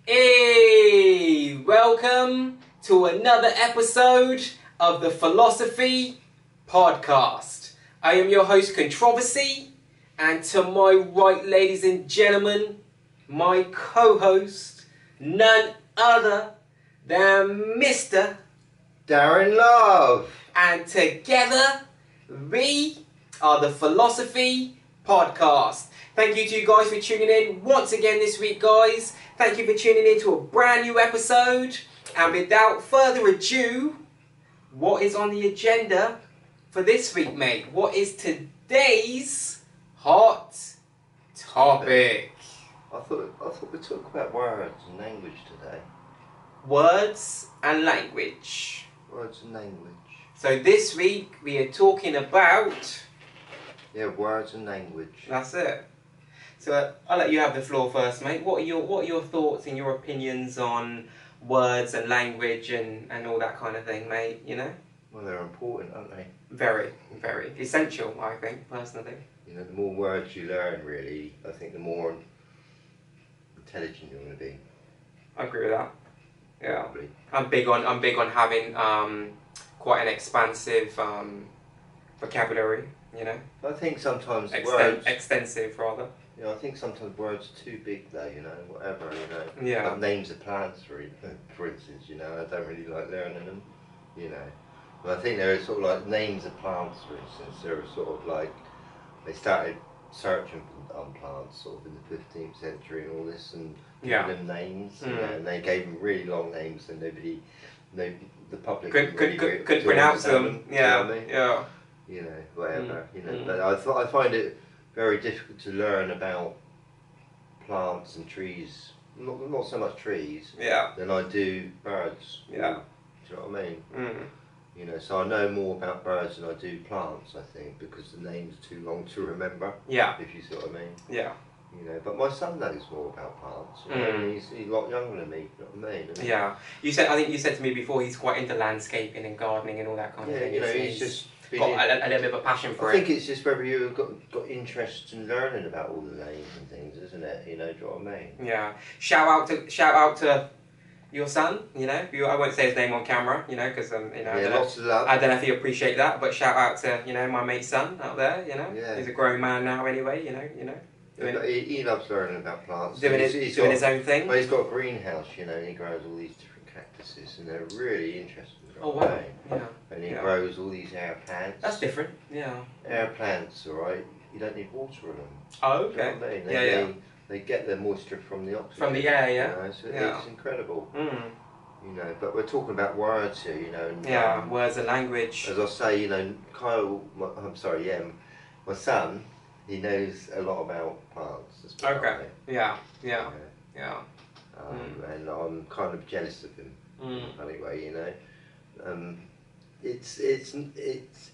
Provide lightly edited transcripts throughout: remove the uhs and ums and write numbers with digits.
Hey, welcome to another episode of the Philosophy Podcast. I am your host, Controversy, and to my right, ladies and gentlemen, my co-host, none other than Mr. Darren Love. And together, we are the Philosophy Podcast. Thank you to you guys for tuning in once again this week, guys. Thank you for tuning in to a brand new episode. And without further ado, what is on the agenda for this week, mate? What is today's hot topic? I thought we'd talk about words and language today. Words and language. Words and language. So this week we are talking about... Yeah, words and language. That's it. So I'll let you have the floor first, mate. What are your thoughts and your opinions on words and language and all that kind of thing, mate? You know? Well, they're important, aren't they? Very, very essential, I think, personally. You know, the more words you learn, really, I think the more intelligent you're going to be. I agree with that. Yeah. Probably. I'm big on having quite an expansive vocabulary. You know. I think sometimes words extensive rather. You know, I think sometimes words are too big, though. You know, whatever. You know. Yeah. Like names of plants, for instance. You know, I don't really like learning them. You know. But I think there are sort of like names of plants, for instance. There are sort of like they started searching on plants sort of in the 15th century and all this, and giving them names. You know, and they gave them really long names, and the public couldn't pronounce them. Yeah. You know what I mean? Yeah. You know, whatever. You know, but I find it very difficult to learn about plants and trees. Not so much trees. Yeah. Than I do birds. Yeah. Do you know what I mean? Mm. You know, so I know more about birds than I do plants, I think, because the name's too long to remember. Yeah. If you see what I mean. Yeah. You know, but my son knows more about plants. You know, and he's a lot younger than me. You know what I mean? And yeah. I think you said to me before he's quite into landscaping and gardening and all that kind of thing. You know, he's just got a little bit of a passion for it. I think it's just whether you've got interest in learning about all the names and things, isn't it? You know, do you know what I mean? Yeah. Shout out to your son. You know, I won't say his name on camera. You know, because you know, lots of love. I don't know if you appreciate that, but shout out to my mate's son out there. You know, he's a grown man now anyway. You know. He loves learning about plants. Doing his own thing. Well, he's got a greenhouse, you know, and he grows all these different cactuses, and they're really interesting. Oh wow! Yeah. And he grows all these air plants. That's different. Yeah. Air plants, all right. You don't need water in them. Oh, okay. You know what I mean? They get their moisture from the oxygen. From the air, yeah. You know, so it's incredible. Mm. You know, but we're talking about words here, you know. And, words and language. As I say, you know, my son, he knows a lot about plants. Okay. Yeah. And I'm kind of jealous of him. Anyway, you know,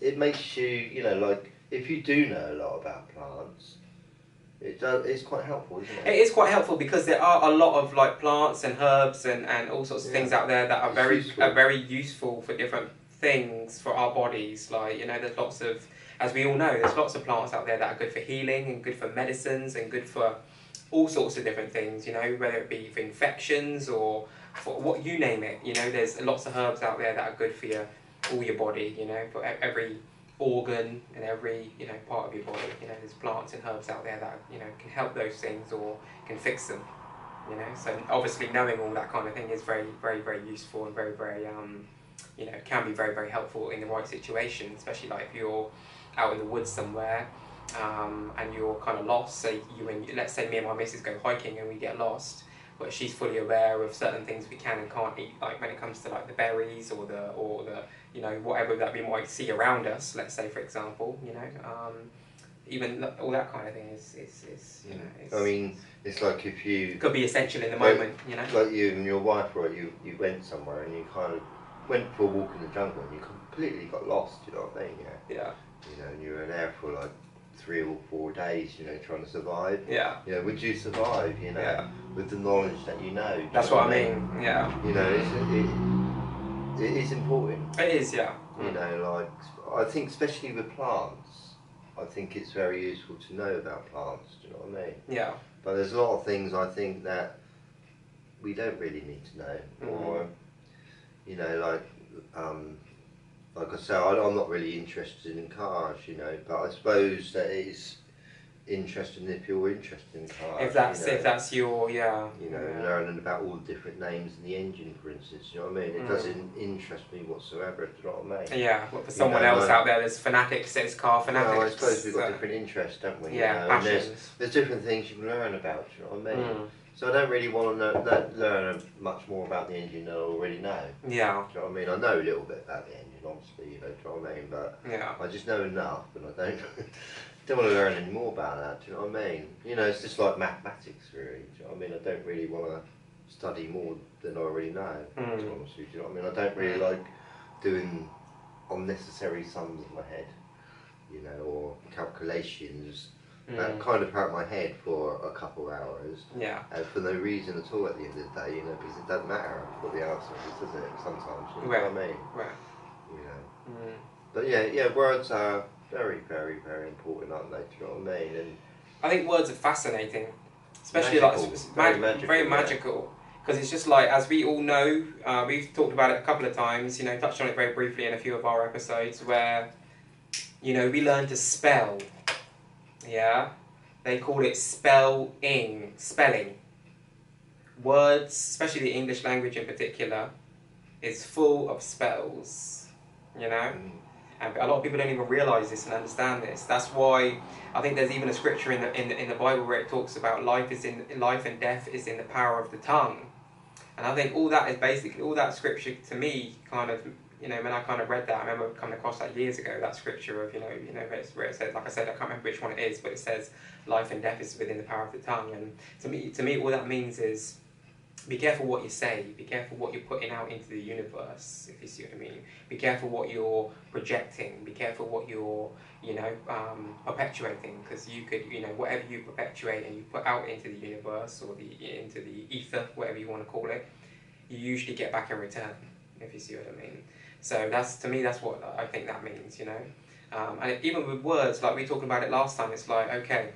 it makes you, you know, like if you do know a lot about plants, it's quite helpful, isn't it? It is quite helpful because there are a lot of like plants and herbs and all sorts of things out there that are very useful for different things for our bodies. Like, you know, there's lots of, as we all know, there's lots of plants out there that are good for healing and good for medicines and good for all sorts of different things, you know, whether it be for infections or for what you name it. You know, there's lots of herbs out there that are good for all your body, you know, for every organ and every, you know, part of your body. You know, there's plants and herbs out there that, you know, can help those things or can fix them, you know. So obviously knowing all that kind of thing is very, very, very useful and very, very, you know, can be very, very helpful in the right situation, especially like if you're out in the woods somewhere and you're kind of lost. So let's say me and my missus go hiking and we get lost, but she's fully aware of certain things we can and can't eat, like when it comes to like the berries or the you know, whatever that we might see around us, let's say, for example, you know, even all that kind of thing is you know, it's, I mean, it's like if you could be essential in the moment, you know. Like you and your wife, right? You went somewhere and you kind of went for a walk in the jungle and you completely got lost. You know what I mean? Yeah. You know, and you were there for like 3 or 4 days, you know, trying to survive. Yeah. You know, would you survive, you know, with the knowledge that you know? That's what I mean, yeah. You know, it is important. It is, yeah. You know, like, I think especially with plants, I think it's very useful to know about plants, do you know what I mean? Yeah. But there's a lot of things I think that we don't really need to know, or you know, like I say, I'm not really interested in cars, you know, but I suppose that it's interesting if you're interested in cars. If that's your you know, learning about all the different names in the engine, for instance. You know what I mean? It doesn't interest me whatsoever. Do you know what I mean? Yeah. Well, for someone else out there, there's fanatics. There's car fanatics. Well, I suppose we've got different interests, don't we? Yeah. You know? Passions. And there's different things you can learn about. Do you know what I mean? So I don't really want to learn much more about the engine than I already know. Yeah. Do you know what I mean? I know a little bit about the engine, obviously. You know, do you know what I mean? But I just know enough, and I don't want to learn any more about that. Do you know what I mean? You know, it's just like mathematics, really. Do you know what I mean? I don't really want to study more than I already know. To be honest with you, do you know what I mean? I don't really like doing unnecessary sums in my head, you know, or calculations that kind of hurt my head for a couple of hours. Yeah. And for no reason at all at the end of the day, you know, because it doesn't matter what the answer is, does it? Sometimes, you know what I mean? Right. You know. But yeah, words are very, very, very important, aren't they? Do you know what I mean? And I think words are fascinating, especially very magical. Because it's just like, as we all know, we've talked about it a couple of times. You know, touched on it very briefly in a few of our episodes, where you know we learn to spell. Yeah, they call it spelling. Words, especially the English language in particular, is full of spells. You know. And a lot of people don't even realise this and understand this. That's why I think there's even a scripture in the Bible where it talks about life and death is in the power of the tongue. And I think all that scripture to me kind of, you know, when I kind of read that, I remember coming across that years ago, that scripture of, you know, where it says, like I said, I can't remember which one it is, but it says life and death is within the power of the tongue. And to me all that means is, be careful what you say, be careful what you're putting out into the universe, if you see what I mean. Be careful what you're projecting, be careful what you're, you know, perpetuating, because you could, you know, whatever you perpetuate and you put out into the universe or into the ether, whatever you want to call it, you usually get back in return, if you see what I mean. So to me, that's what I think that means, you know. And even with words, like we talked about it last time, it's like, okay,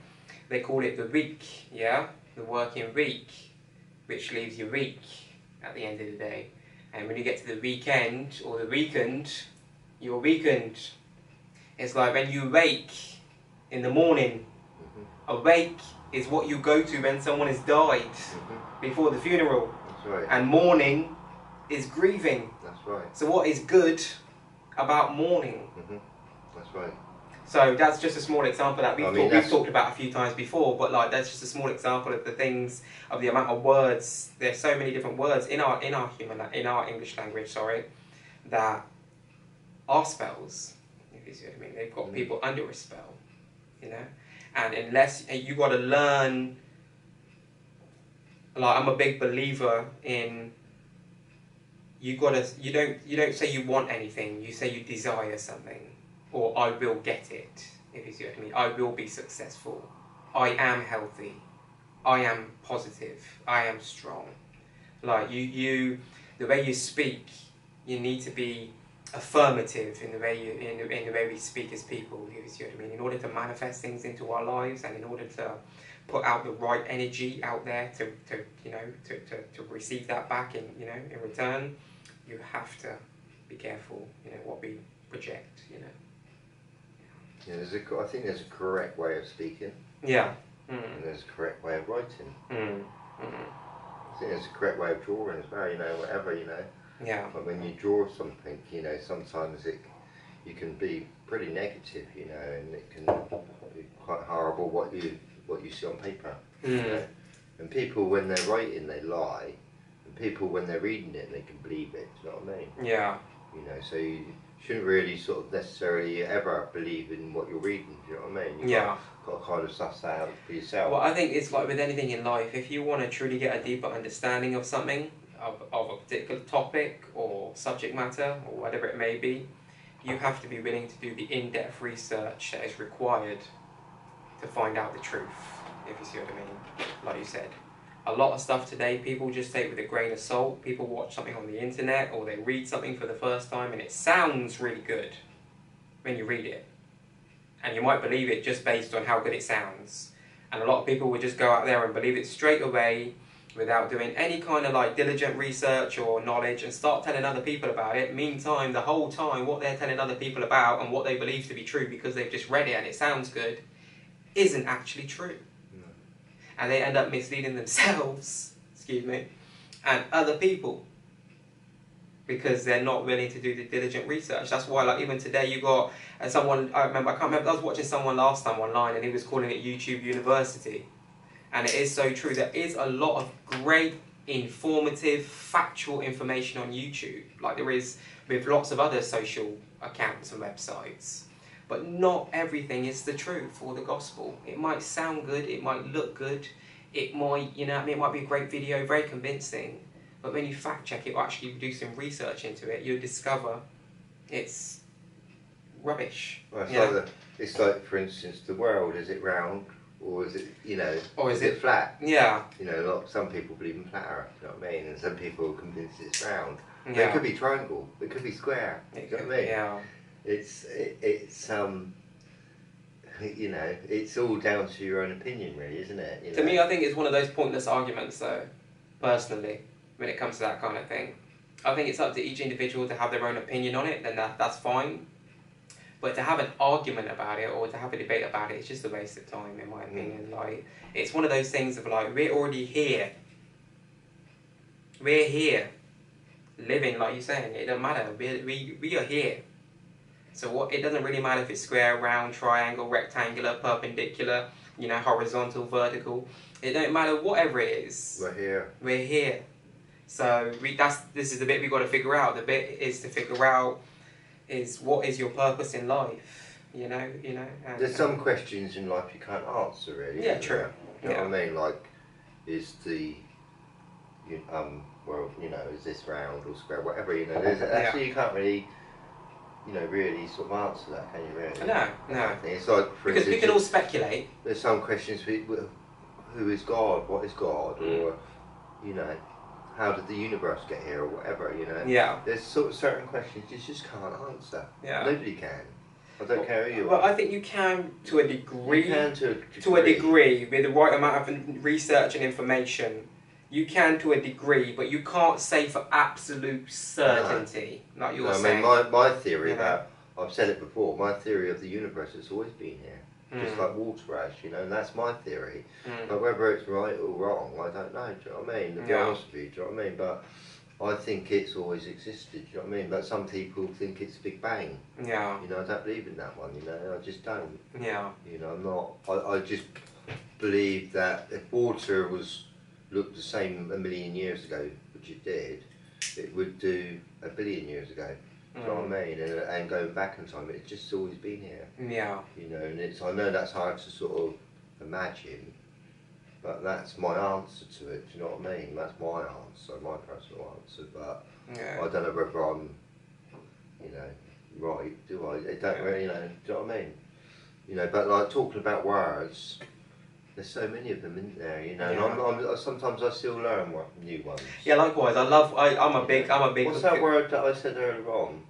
they call it the week, yeah, the working week, which leaves you weak at the end of the day. And when you get to the weekend or the weekend, you're weakened. It's like when you wake in the morning. Awake is what you go to when someone has died before the funeral. That's right. And mourning is grieving. That's right. So what is good about mourning? That's right. So that's just a small example that we've talked about a few times before, but like that's just a small example of the things, of the amount of words. There's so many different words in our English language, that are spells. If you see what I mean, they've got people under a spell, you know. And unless you got to learn, like I'm a big believer in. You don't say you want anything. You say you desire something. Or I will get it, if you see what I mean. I will be successful. I am healthy. I am positive. I am strong. Like the way you speak, you need to be affirmative in the way we speak as people, if you see what I mean. In order to manifest things into our lives, and in order to put out the right energy out there to receive that back in return, you have to be careful, what we project, Yeah, I think there's a correct way of speaking. Yeah. And there's a correct way of writing. I think there's a correct way of drawing as well, whatever, Yeah. But when you draw something, sometimes you can be pretty negative, and it can be quite horrible what you see on paper. And people, when they're writing, they lie. And people, when they're reading it, they can believe it. Do you know what I mean? Yeah. So you shouldn't really sort of necessarily ever believe in what you're reading. Do you know what I mean? You've got to kind of suss that out for yourself. Well, I think it's like with anything in life. If you want to truly get a deeper understanding of something, of a particular topic or subject matter or whatever it may be, you have to be willing to do the in-depth research that is required to find out the truth, if you see what I mean. Like you said, a lot of stuff today people just take with a grain of salt. People watch something on the internet or they read something for the first time and it sounds really good when you read it. And you might believe it just based on how good it sounds. And a lot of people would just go out there and believe it straight away without doing any kind of like diligent research or knowledge, and start telling other people about it. Meantime, the whole time, what they're telling other people about and what they believe to be true because they've just read it and it sounds good, isn't actually true. No. And they end up misleading themselves, excuse me, and other people, because they're not willing to do the diligent research. That's why, like, even today you got someone, I was watching someone last time online and he was calling it YouTube University. And it is so true. There is a lot of great, informative, factual information on YouTube, like there is with lots of other social accounts and websites. But not everything is the truth or the gospel. It might sound good, it might look good, it might, you know, it might be a great video, very convincing. But when you fact check it or actually do some research into it, you'll discover it's rubbish. Well, it's like, for instance, the world, is it round? Or is it, you know, or is it flat? Yeah. You know, some people believe in flat earth, you know what I mean? And some people are convinced it's round. Yeah. It could be triangle, it could be square, you know what I mean? Yeah. It's you know, it's all down to your own opinion, really, isn't it? You know? To me, I think it's one of those pointless arguments, though, personally, when it comes to that kind of thing. I think it's up to each individual to have their own opinion on it, then that's fine. But to have an argument about it or to have a debate about it, it's just a waste of time, in my opinion. Like, it's one of those things of like, we're already here. We're here, living, like you're saying. It doesn't matter. We are here. So what? It doesn't really matter if it's square, round, triangle, rectangular, perpendicular, you know, horizontal, vertical. It don't matter. Whatever it is. We're here. We're here. So this is the bit we've got to figure out. The bit is to figure out is what is your purpose in life, you know. And, there's some questions in life you can't answer, really. Yeah, true. You know what I mean? Like, is the well, you know, is this round or square, whatever, you know. There's actually you can't really, you know, really sort of answer that, can you? Really? No. It's like, for because instance, we can all speculate. There's some questions: who is God? What is God? Or, you know, how did the universe get here, or whatever, you know? Yeah. There's sort of certain questions you just can't answer. Yeah. Nobody can. I don't care who you are. Well, I think you can to a degree. You can to a degree. To a degree, with the right amount of research and information. You can to a degree, but you can't say for absolute certainty, like you were saying. I mean, my theory about, I've said it before, my theory of the universe has always been here. Just like water has, you know, and that's my theory. But whether it's right or wrong, I don't know, do you know what I mean? To be honest with you, do you know what I mean? But I think it's always existed, do you know what I mean? But some people think it's Big Bang. Yeah. You know, I don't believe in that one, you know, I just don't. Yeah. You know, I'm not, I just believe that if water looked the same a million years ago, which it did, it would do a billion years ago. Do you know what I mean? And going back in time, it's just always been here. Yeah. You know, and I know that's hard to sort of imagine, but that's my answer to it. Do you know what I mean? That's my answer, my personal answer. But I don't know whether I'm, you know, right. Do I? It don't really, you know. Do you know what I mean? You know, but like talking about words. There's so many of them, isn't there? You know, and sometimes I still learn new ones. Yeah, likewise. I'm a big. What's that word that I said earlier on?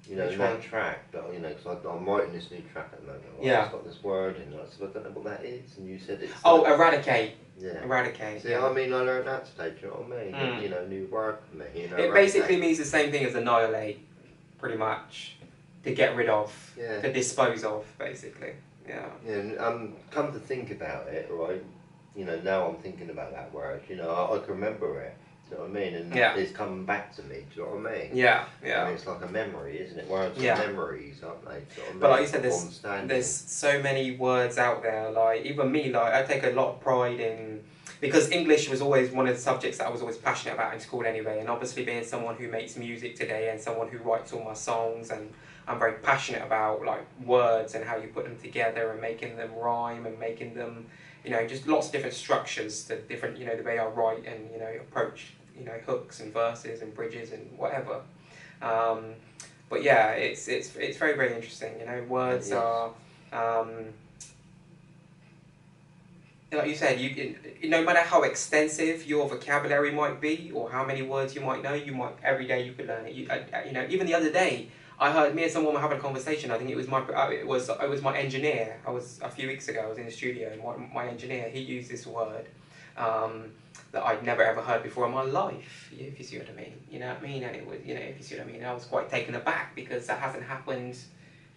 You know, Which that one? track. That, you know, because I'm writing this new track at the moment. Yeah. It's got this word in it. So I don't know what that is, and you said it's. Oh, eradicate. Yeah. Eradicate. See, I mean, I learned that today. Do you know what I mean? You know, new word for me. You know, it basically means the same thing as annihilate, pretty much, to get rid of, to dispose of, basically. Yeah. Yeah, and come to think about it, right? You know, now I'm thinking about that word, you know, I can remember it, do you know what I mean? And it's coming back to me, do you know what I mean? Yeah. And it's like a memory, isn't it? Words are memories, aren't they? Do you know what I mean? But like you said, there's so many words out there, like, even me, like, I take a lot of pride in, because English was always one of the subjects that I was always passionate about in school anyway, and obviously being someone who makes music today and someone who writes all my songs, and I'm very passionate about, like, words and how you put them together and making them rhyme and making them, you know, just lots of different structures to different, you know, the way I write and, you know, approach, you know, hooks and verses and bridges and whatever. But yeah, it's very, very interesting, you know, words are, like you said, no matter how extensive your vocabulary might be or how many words you might know, every day you could learn it. You know, even the other day, I heard me and someone were having a conversation. I think it was my engineer. A few weeks ago. I was in the studio, and my engineer, he used this word, that I'd never ever heard before in my life, if you see what I mean. You know what I mean? And it was, you know, if you see what I mean. And I was quite taken aback because that hasn't happened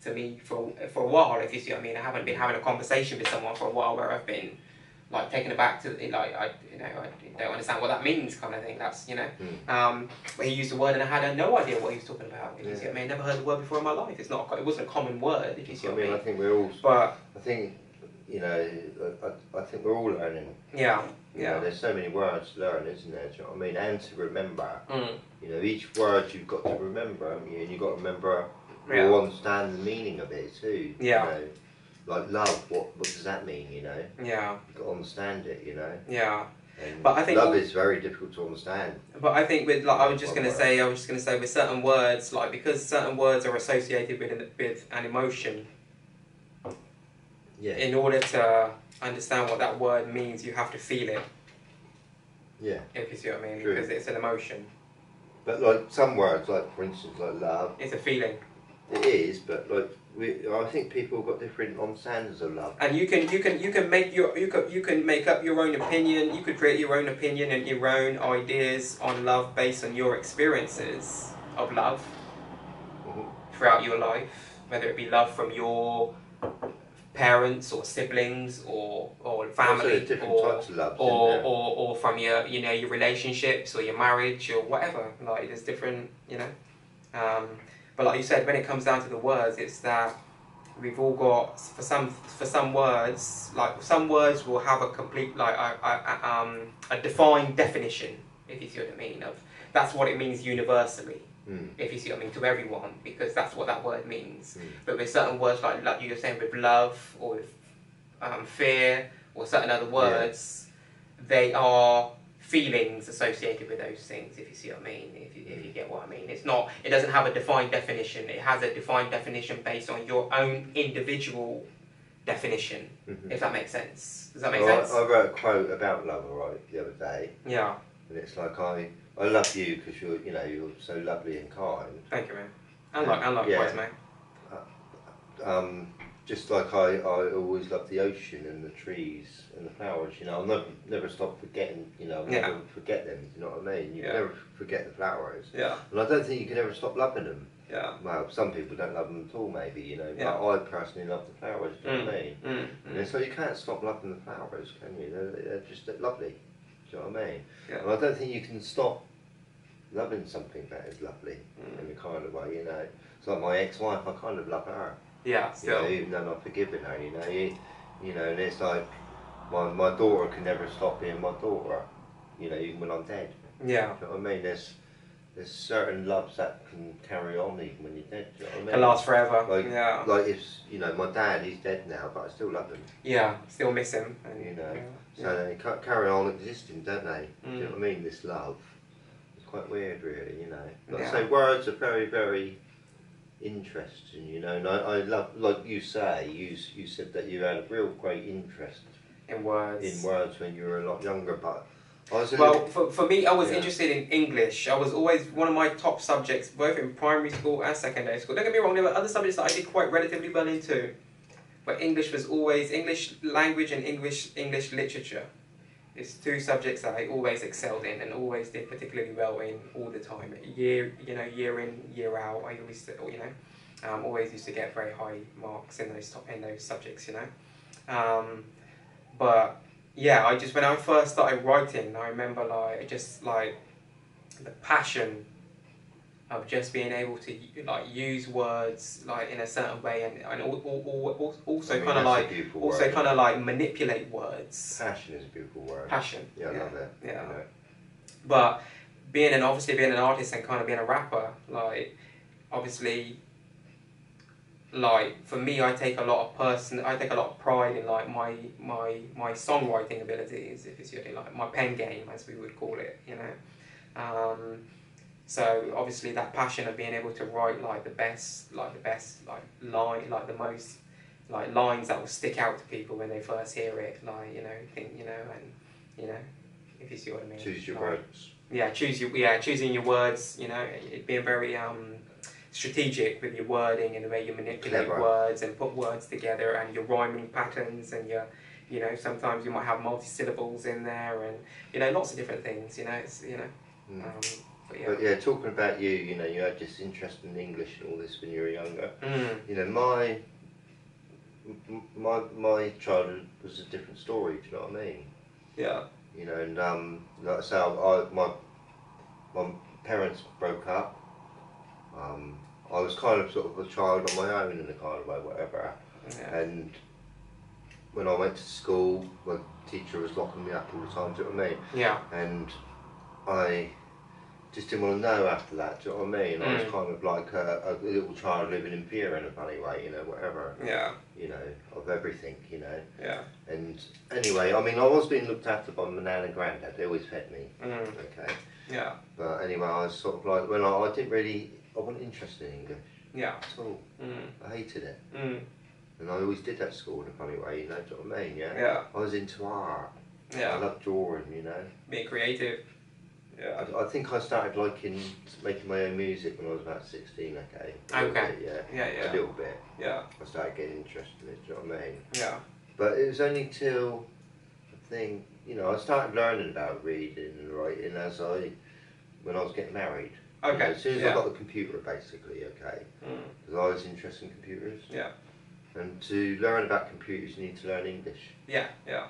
to me for a while, if you see what I mean. I haven't been having a conversation with someone for a while where I've been like taken aback to like I don't understand what that means kind of thing. That's, you know. But he used the word and I had no idea what he was talking about. If you see what I mean, I never heard the word before in my life. It wasn't a common word. If you see what I mean. I think we're all. But I think, you know, I think we're all learning. Yeah. You know, there's so many words to learn, isn't there? Do you know what I mean? And to remember. You know, each word you've got to remember, haven't you? And you've got to remember or understand the meaning of it too. Yeah. You know? Like love, what does that mean, you know? Yeah. You've got to understand it, you know? Yeah. And but I think love is very difficult to understand. But I think with, like, I was just gonna say with certain words, like, because certain words are associated with an emotion. Yeah. In order to understand what that word means, you have to feel it. Yeah. If you see what I mean, True. because it's an emotion. But like some words, like for instance, like love. It's a feeling. It is, but like I think people have got different understandings of love. And you can make up your own opinion. You could create your own opinion and your own ideas on love based on your experiences of love throughout your life, whether it be love from your parents or siblings or family or from your, you know, your relationships or your marriage or whatever. Like, there's different, you know. But like you said, when it comes down to the words, it's that we've all got, for some words, like some words will have a complete, like a defined definition, if you see what I mean. Of that's what it means universally, if you see what I mean, to everyone, because that's what that word means. But with certain words, like you were saying, with love or with fear or certain other words, they are feelings associated with those things, if you see what I mean, if you get what I mean. It doesn't have a defined definition. It has a defined definition based on your own individual definition, if that makes sense. Does that make sense? I wrote a quote about love, the other day. Yeah. And it's like, I love you because you're so lovely and kind. Thank you, man. And likewise, mate. Just like I always love the ocean and the trees and the flowers, you know. I'll never stop forgetting, you know, I'll never forget them, you know what I mean? You can never forget the flowers. Yeah. And I don't think you can ever stop loving them. Yeah. Well, some people don't love them at all, maybe, you know, but I personally love the flowers, do you know what I mean? And so you can't stop loving the flowers, can you? They're just lovely, do you know what I mean? Yeah. And I don't think you can stop loving something that is lovely in a kind of way, you know. It's like my ex-wife, I kind of love her. Yeah, still. You know, even though I'm not forgiving her, you know, and it's like my daughter can never stop being my daughter, you know, even when I'm dead. Yeah. Do you know what I mean? There's certain loves that can carry on even when you're dead. Do you know what I mean? Can last forever. Like if, you know, my dad, he's dead now, but I still love him. Yeah, still miss him. And, you know, so they carry on existing, don't they? Do you know what I mean? This love. It's quite weird, really, you know. But I say words are very, very interesting, you know, and I love, like you say, you said that you had a real great interest in words when you were a lot younger, but for me, I was interested in English. I was always one of my top subjects, both in primary school and secondary school. Don't get me wrong, there were other subjects that I did quite relatively well into, but English was always, English language and English literature. It's two subjects that I always excelled in and always did particularly well in all the time. Year in, year out, I always, you know, always used to get very high marks in those subjects, you know. But yeah, when I first started writing, I remember the passion of just being able to use words in a certain way and also kind of manipulate words. Passion is a beautiful word. Passion. Yeah, I love it. Yeah. You know. But obviously being an artist and kind of being a rapper, for me, I take a lot of pride in my songwriting abilities, if you see what my pen game, as we would call it, you know. So obviously that passion of being able to write the best line, the most lines that will stick out to people when they first hear it, if you see what I mean. Choose your words. Yeah, choosing your words, you know, it being very strategic with your wording and the way you manipulate words and put words together and your rhyming patterns and your You know, sometimes you might have multi-syllables in there, and you know, lots of different things. You know, it's But yeah, talking about you, you know, you had this interest in English and all this when you were younger. You know, my childhood was a different story. Do you know what I mean? Yeah. You know, and like I say, my parents broke up. I was kind of sort of a child on my own in a kind of way, whatever. Yeah. And when I went to school, my teacher was locking me up all the time. Do you know what I mean? Yeah. And I just didn't want to know after that. Do you know what I mean? I was kind of like a little child living in fear in a funny way, you know, whatever. Yeah. You know, of everything, you know. Yeah. And anyway, I mean, I was being looked after by my nan and granddad. They always fed me. Okay. Yeah. But anyway, I was sort of like, when I wasn't interested in English. Yeah. At all. I hated it. And I always did that at school in a funny way, you know, do you know what I mean? Yeah. Yeah. I was into art. Yeah. I loved drawing, you know. Being creative. Yeah. I think I started liking making my own music when I was about 16, okay? Okay. Bit, Yeah, yeah. A little bit. Yeah. I started getting interested in it, do you know what I mean? Yeah. But it was only till, I think, you know, I started learning about reading and writing when I was getting married. Okay. You know, as soon as I got the computer, basically, okay? Because I was interested in computers. Yeah. And to learn about computers, you need to learn English. Yeah, yeah.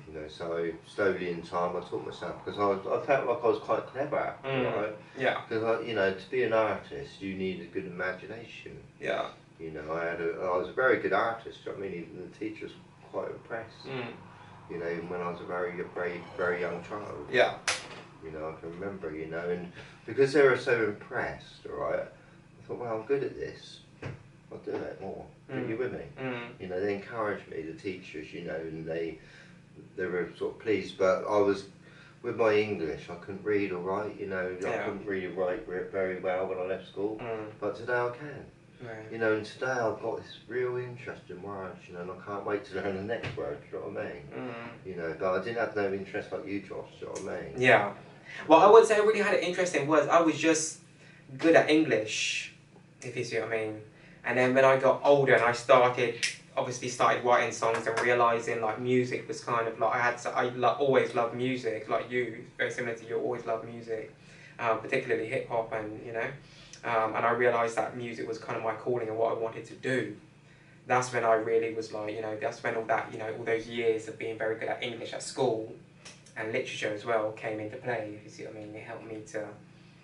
You know, so slowly in time I taught myself because I felt like I was quite clever, right? Yeah. Because you know, to be an artist, you need a good imagination. Yeah. You know, I was a very good artist. I mean, even the teachers were quite impressed. You know, even when I was a very young child. Yeah. You know, I can remember. You know, and because they were so impressed, all right, I thought, well, I'm good at this. I'll do it more. Are you with me? You know, they encouraged me, the teachers. You know, and they were sort of pleased, but I was, with my English, I couldn't read or write, you know, I couldn't read or write very well when I left school, but today I can. Right. You know, and today I've got this real interest in words, you know, and I can't wait to learn the next word, do you know what I mean? You know, but I didn't have no interest like you, Josh, do you know what I mean? Yeah. Well, I wouldn't say I really had an interest in words, I was just good at English, if you see what I mean. And then when I got older and I obviously started writing songs and realising like music was kind of like, always loved music, like you, very similar to you, always loved music, particularly hip hop, and you know, and I realised that music was kind of my calling and what I wanted to do. That's when I really was like, you know, that's when all that, you know, all those years of being very good at English at school and literature as well came into play, if you see what I mean. It helped me to,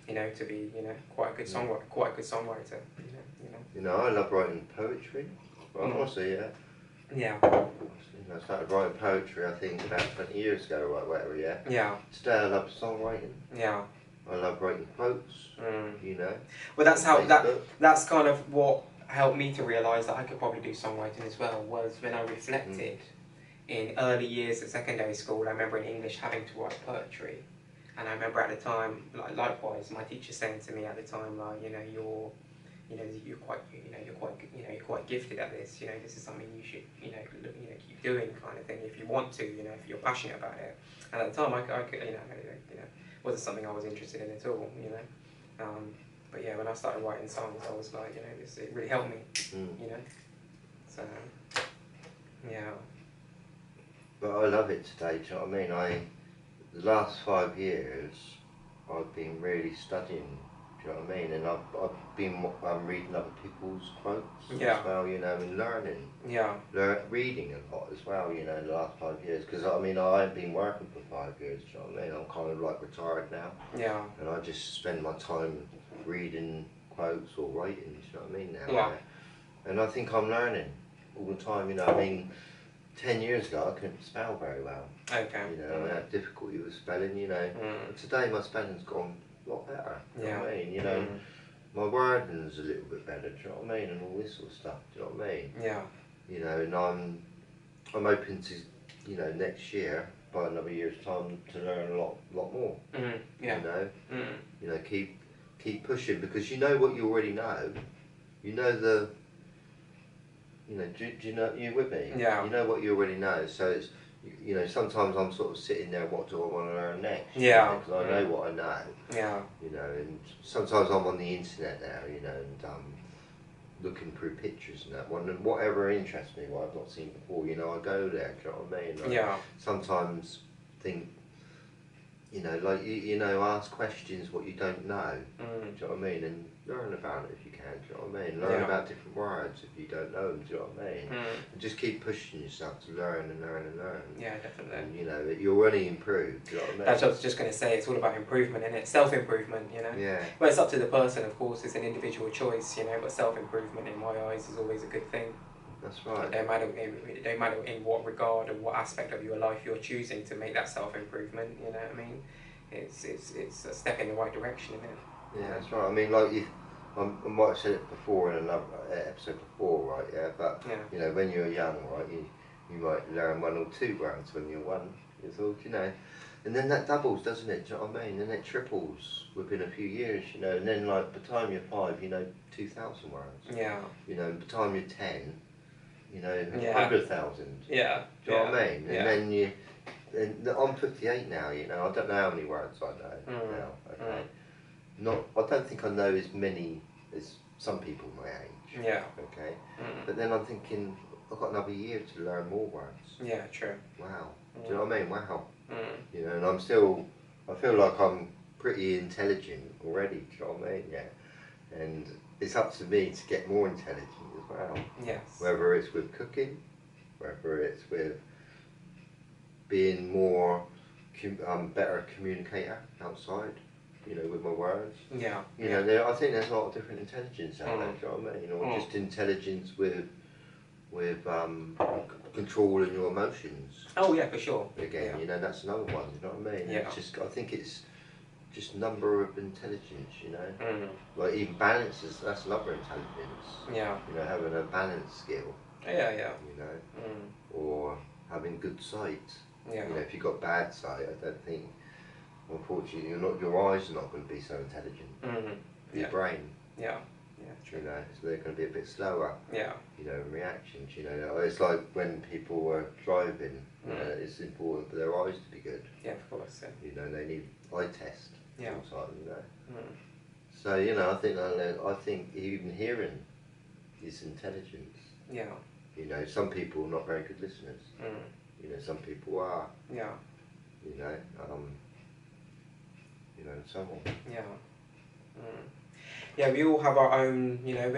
you know, to be, you know, quite a good songwriter, You know, I love writing poetry. Well, honestly, yeah. Yeah. You know, I started writing poetry, I think, about 20 years ago, or whatever, yeah. Yeah. Today I love songwriting. Yeah. I love writing quotes, you know. Well, that's kind of what helped me to realise that I could probably do songwriting as well, was when I reflected in early years at secondary school. I remember in English having to write poetry. And I remember at the time, like likewise, my teacher saying to me at the time, like, you know, you're quite gifted at this. You know, this is something you should, keep doing, kind of thing, if you want to, you know, if you're passionate about it. And at the time, I could, wasn't something I was interested in at all, you know. But yeah, when I started writing songs, I was like, you know, it really helped me, you know. So, yeah. But I love it today. Do you know what I mean? The last 5 years, I've been really studying, do you know what I mean? And I've been reading other people's quotes as well, you know, and learning. Yeah. Reading a lot as well, you know, in the last 5 years. Because, I mean, I haven't been working for 5 years, do you know what I mean? I'm kind of like retired now. Yeah. And I just spend my time reading quotes or writing, do you know what I mean, now? Yeah. And I think I'm learning all the time, you know, I mean, 10 years ago I couldn't spell very well. Okay. You know, I had difficulty with spelling, you know. But today my spelling's gone a lot better. Do you know what I mean? You know, my wording's a little bit better, do you know what I mean? And all this sort of stuff, do you know what I mean? Yeah. You know, and I'm hoping to, you know, next year, by another year's time, to learn a lot more. Yeah. You know? You know, keep pushing, because you know what you already know. You know the... You know, do you know, you with me? Yeah. You know what you already know, so it's, you know, sometimes I'm sort of sitting there, what do I want to learn next? Yeah. Because I know what I know. Yeah. You know, and sometimes I'm on the internet now, you know, and looking through pictures and that one, and whatever interests me, what I've not seen before, you know, I go there. Do you know what I mean? Like, Yeah. sometimes think, you know, like you know, ask questions what you don't know. Do you know what I mean? And learn about it if you can. Do you know what I mean? Learn about different words if you don't know them. Do you know what I mean? And just keep pushing yourself to learn and learn and learn. Yeah, definitely. And you know, you'll only improve. Do you know what I mean? That's what I was just going to say. It's all about improvement, isn't it? Self-improvement, you know. Yeah. Well, it's up to the person, of course. It's an individual choice, you know. But self-improvement, in my eyes, is always a good thing. That's right. It don't matter in what regard or what aspect of your life you're choosing to make that self-improvement. You know what I mean? It's a step in the right direction, isn't it? Yeah, that's right. I mean, like I might have said it before in another episode before, right? Yeah, but you know, when you're young, right, you might learn 1 or 2 words when you're 1 years old, you know, and then that doubles, doesn't it? Do you know what I mean? And it triples within a few years, you know, and then like by the time you're 5, you know, 2,000 words. Yeah. You know, and by the time you're 10, you know, 100,000. Yeah. Do you know what I mean? And then and I'm 58 now, you know, I don't know how many words I know now, okay? I don't think I know as many as some people my age. Yeah. Okay? But then I'm thinking, I've got another year to learn more words. Yeah, true. Wow. Do you know what I mean? Wow. You know, and I feel like I'm pretty intelligent already, do you know what I mean? Yeah. And it's up to me to get more intelligent as well. Yes. Whether it's with cooking, whether it's with being more better communicator outside, you know, with my words. Yeah. You know, I think there's a lot of different intelligence out there, do you know what I mean? Or just intelligence with controlling your emotions. Oh yeah, for sure. Again, you know, that's another one, you know what I mean? Yeah. It's just, I think it's just number of intelligence, you know? Like even balance, that's another intelligence. Yeah. You know, having a balance skill. Yeah, yeah. You know? Or having good sight. Yeah. You know, if you've got bad sight, I don't think, unfortunately, your eyes are not going to be so intelligent. Your brain. Yeah. Yeah, true. You know, so they're going to be a bit slower. Yeah. You know, in reactions. You know, it's like when people are driving. You know, it's important for their eyes to be good. Yeah, of course. Yeah. You know, they need eye test. Yeah. All the time, you know. So you know, I think even hearing is intelligence. Yeah. You know, some people are not very good listeners. You know, some people are. Yeah. You know, and so on. Yeah. Yeah, we all have our own, you know,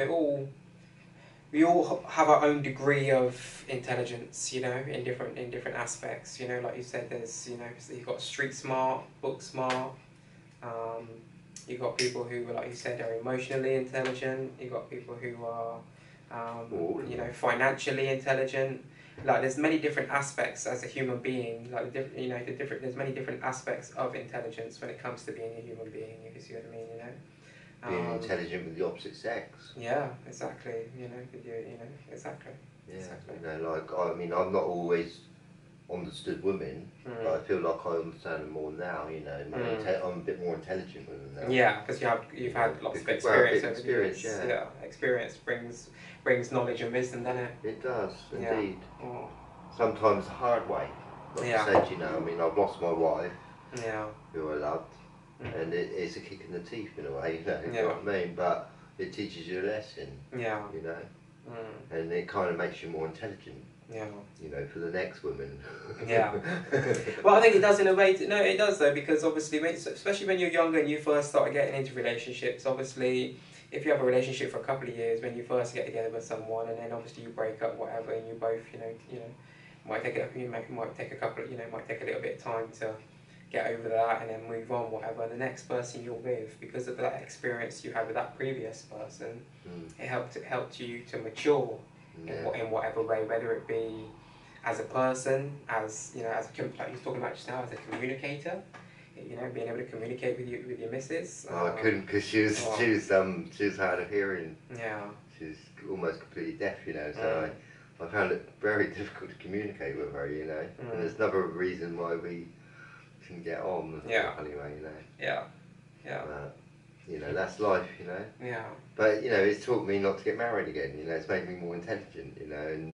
we all have our own degree of intelligence, you know, in different aspects, you know, like you said, there's, you know, so you've got street smart, book smart, you've got people who, like you said, are emotionally intelligent, you've got people who are, you know, financially intelligent. Like there's many different aspects as a human being, like you know, there's many different aspects of intelligence when it comes to being a human being, if you see what I mean, you know. Being intelligent with the opposite sex. Yeah, exactly. You know, exactly. Yeah, exactly. you know, like I mean, I've not always understood women, but I feel like I understand them more now. You know, I'm a bit more intelligent with them now. Yeah, because you've had lots of experience over the years. Yeah, experience brings knowledge and wisdom, doesn't it? It does, indeed. Yeah. Sometimes the hard way. Like I said, you know, I mean, I've lost my wife, who I loved, and it's a kick in the teeth in a way, you know what I mean? But it teaches you a lesson, you know, and it kind of makes you more intelligent. Yeah. You know, for the next woman. Yeah. Well, I think it does in a way. No, it does though, because obviously, especially when you're younger and you first start getting into relationships, obviously, if you have a relationship for a couple of years, when you first get together with someone, and then obviously you break up, whatever, and you both, you know, might take a little bit of time to get over that and then move on, whatever. The next person you're with, because of that experience you had with that previous person, it helped you to mature. In whatever way, whether it be as a person, as you know, like you're talking about just now, as a communicator, you know, being able to communicate with your missus. I couldn't, because she was hard of hearing. Yeah. She's almost completely deaf, you know. So I found it very difficult to communicate with her, you know. And there's another reason why we couldn't get on. Anyway, you know. Yeah. Yeah. You know, that's life, you know. Yeah. But, you know, it's taught me not to get married again, you know, it's made me more intelligent, you know, and